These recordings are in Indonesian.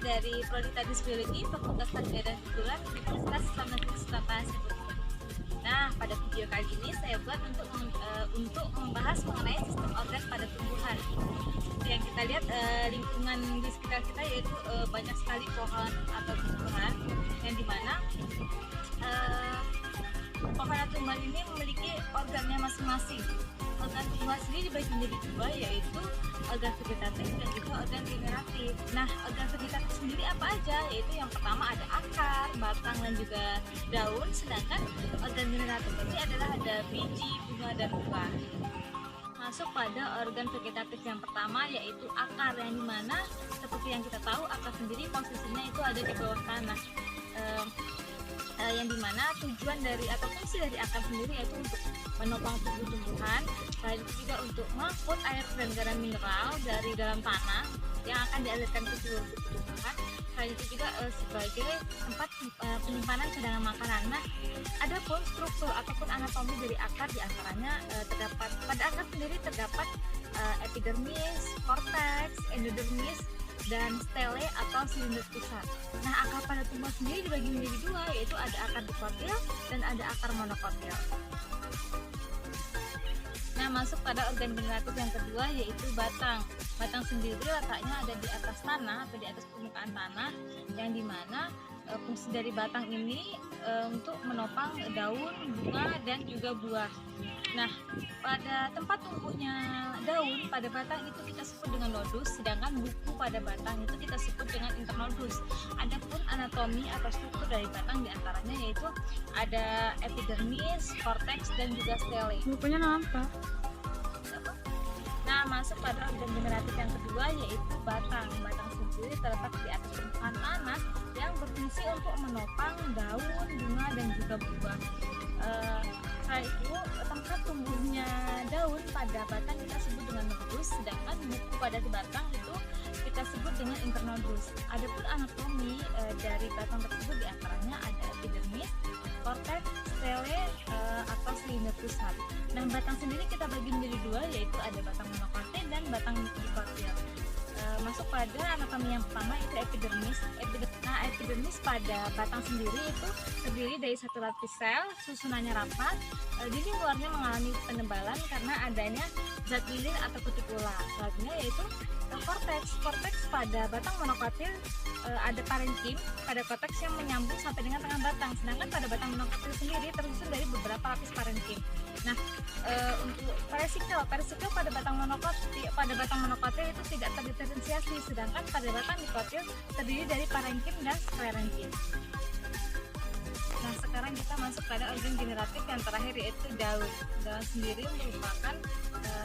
dari Prodi Tadis Biologi Fakultas Tarbiyah dan Keguruan Universitas Islam Negeri Surabaya. Nah, pada video kali ini saya buat untuk membahas mengenai sistem organ pada tumbuhan. Yang kita lihat lingkungan di sekitar kita yaitu banyak sekali pohon atau tumbuhan yang dimana pohon atau tumbuhan ini memiliki organnya masing-masing. Organ tumbuhan sendiri dibagi menjadi dua, yaitu organ vegetatif dan juga organ generatif. Nah, organ vegetatif sendiri apa aja? Yaitu yang pertama ada akar, batang, dan juga daun. Sedangkan organ generatif ini adalah ada biji, bunga, dan buah. Masuk pada organ vegetatif yang pertama yaitu akar, yang dimana seperti yang kita tahu akar sendiri posisinya itu ada di bawah tanah. Yang dimana tujuan dari atau fungsi dari akar sendiri yaitu untuk menopang tumbuh-tumbuhan, selain itu juga untuk mengangkut air dan garam mineral dari dalam tanah yang akan dialirkan ke seluruh tumbuhan. Selain itu juga sebagai tempat penyimpanan cadangan makanan. Nah, adapun struktur ataupun anatomi dari akar diantaranya terdapat pada akar sendiri terdapat epidermis, korteks, endodermis, dan stele atau silinder pusat. Nah, akar pada tumbuh sendiri dibagi menjadi dua, yaitu ada akar dikotil dan ada akar monokotil. Nah, masuk pada organ generatif yang kedua yaitu batang. Batang sendiri letaknya ada di atas tanah atau di atas permukaan tanah, yang dimana fungsi dari batang ini untuk menopang daun, bunga, dan juga buah. Nah, pada tempat tumbuhnya daun pada batang itu kita sebut dengan nodus, sedangkan buku pada batang itu kita sebut dengan internodus. Adapun anatomi atau struktur dari batang diantaranya yaitu ada epidermis, korteks, dan juga stele. Bukunya nama apa? Nah, masuk pada organ generatif yang kedua yaitu batang. Batang sendiri terletak di atas permukaan tanah yang berfungsi untuk menopang daun, bunga, dan juga buah. Selain itu, tempat tumbuhnya daun pada batang kita sebut dengan nodus, sedangkan buku pada batang itu kita sebut dengan internodus. Adapun anatomi dari batang tersebut diantaranya ada epidermis, korteks, stele atau silinder pusat. Nah, batang sendiri kita bagi menjadi dua, yaitu ada batang monokotil dan batang dikotil. Masuk pada anatomi yang pertama itu epidermis. Nah, epidermis pada batang sendiri itu terdiri dari satu lapis sel, susunannya rapat. Dinding luarnya mengalami penebalan karena adanya zat lilin atau kutikula. Selanjutnya yaitu korteks. Korteks pada batang monokotil ada parenkim pada korteks yang menyambung sampai dengan tengah batang. Sedangkan pada batang monokotil sendiri tersusun dari beberapa lapis parenkim. Nah, untuk perisikel pada batang monokotil itu tidak terdiferensiasi, sedangkan pada batang dikotil terdiri dari parenkim dan sklerenkim. Nah, sekarang kita masuk pada organ generatif yang terakhir yaitu daun. Daun sendiri merupakan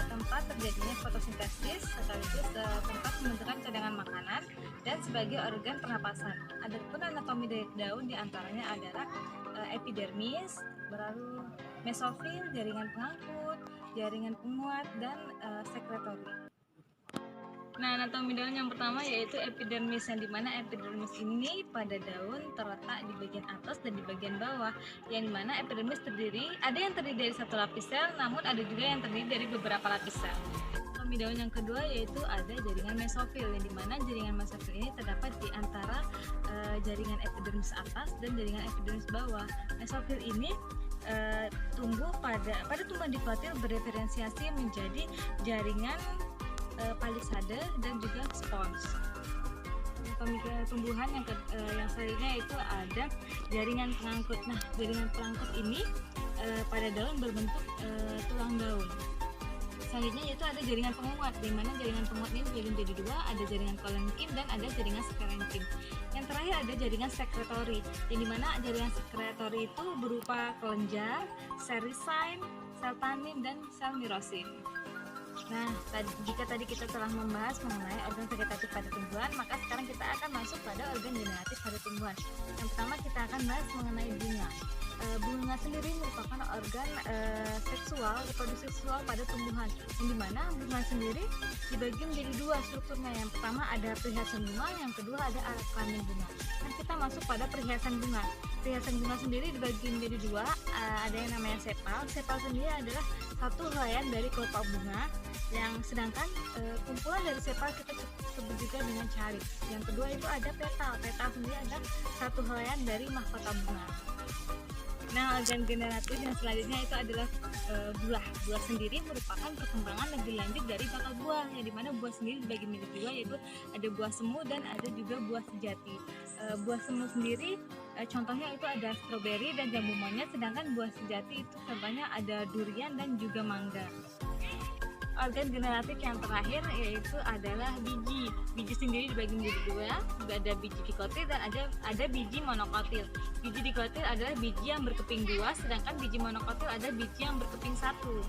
tempat terjadinya fotosintesis sekaligus tempat pembentukan cadangan makanan dan sebagai organ pernapasan. Adapun anatomi dari daun diantaranya adalah epidermis, lalu mesofil, jaringan pengangkut, jaringan penguat, dan sekretori. Nah, anatomi daun yang pertama yaitu epidermis, yang dimana epidermis ini pada daun terletak di bagian atas dan di bagian bawah, yang dimana epidermis ada yang terdiri dari satu lapis sel, namun ada juga yang terdiri dari beberapa lapis sel. Anatomi daun yang kedua yaitu ada jaringan mesofil, yang dimana jaringan mesofil ini terdapat di antara jaringan epidermis atas dan jaringan epidermis bawah. Mesofil ini tumbuh pada tumbuhan dikotil berdiferensiasi menjadi jaringan palisade dan juga spons. Tumbuhan yang selanjutnya itu ada jaringan pengangkut. Nah, jaringan pengangkut ini pada daun berbentuk tulang daun. Selanjutnya yaitu ada jaringan penguat, di mana jaringan penguat ini dibagi menjadi dua, ada jaringan kolenkim dan ada jaringan sklerenkim. Yang terakhir ada jaringan sekretori, yang dimana jaringan sekretori itu berupa kelenjar, sel risin, sel tanin, dan sel mirosin. Nah, jika tadi kita telah membahas mengenai organ vegetatif pada tumbuhan, maka sekarang kita akan masuk pada organ generatif pada tumbuhan. Yang pertama kita akan bahas mengenai bunga. Bunga sendiri merupakan organ seksual, reproduksi seksual pada tumbuhan, yang dimana bunga sendiri dibagi menjadi dua strukturnya. Yang pertama ada perhiasan bunga, yang kedua ada alat kelamin bunga. Nah, kita masuk pada perhiasan bunga. Perhiasan bunga sendiri dibagi menjadi dua, ada yang namanya sepal. Sepal sendiri adalah satu helaian dari kelopak bunga, yang sedangkan kumpulan dari sepal kita sebut juga dengan calyx. Yang kedua itu ada petal. Petal sendiri adalah satu helaian dari mahkota bunga. Nah, organ generatif yang selanjutnya itu adalah buah. Buah sendiri merupakan perkembangan lebih lanjut dari bakal buah, yang dimana buah sendiri dibagi menjadi dua, yaitu ada buah semu dan ada juga buah sejati. Buah semu sendiri contohnya itu ada stroberi dan jambu monyet, sedangkan buah sejati itu contohnya ada durian dan juga mangga. Organ generatif yang terakhir yaitu adalah biji. Biji sendiri dibagi menjadi dua, ada biji dikotil dan ada biji monokotil. Biji dikotil adalah biji yang berkeping dua, sedangkan biji monokotil ada biji yang berkeping satu.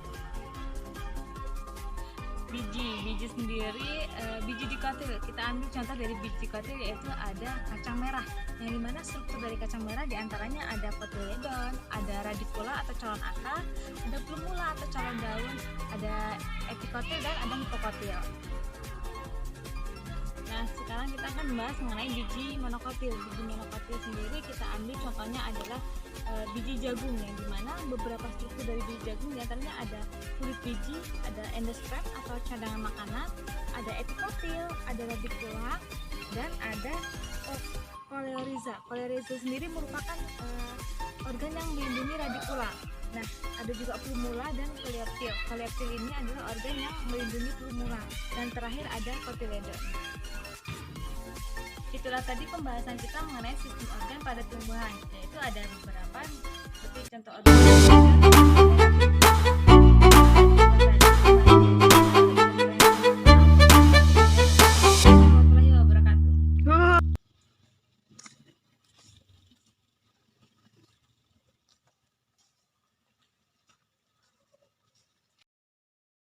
Biji sendiri, biji dikotil, kita ambil contoh dari biji dikotil yaitu ada kacang merah, yang dimana struktur dari kacang merah diantaranya ada kotiledon, ada radikula atau calon akar, ada plumula atau calon daun, ada epikotil dan ada hipokotil. Nah, sekarang kita akan membahas mengenai biji monokotil. Biji monokotil sendiri kita ambil contohnya adalah biji jagung, yang dimana beberapa struktur dari biji jagung diantaranya ada kulit biji, ada endosperm atau cadangan makanan, ada epikotil, ada radikula, dan ada koleoriza. Koleoriza sendiri merupakan organ yang melindungi radikula. Nah, ada juga plumula dan koleoptil. Koleoptil ini adalah organ yang melindungi plumula. Dan terakhir ada kotiledon. Itulah tadi pembahasan kita mengenai sistem organ pada tumbuhan, yaitu ada beberapa seperti contoh organ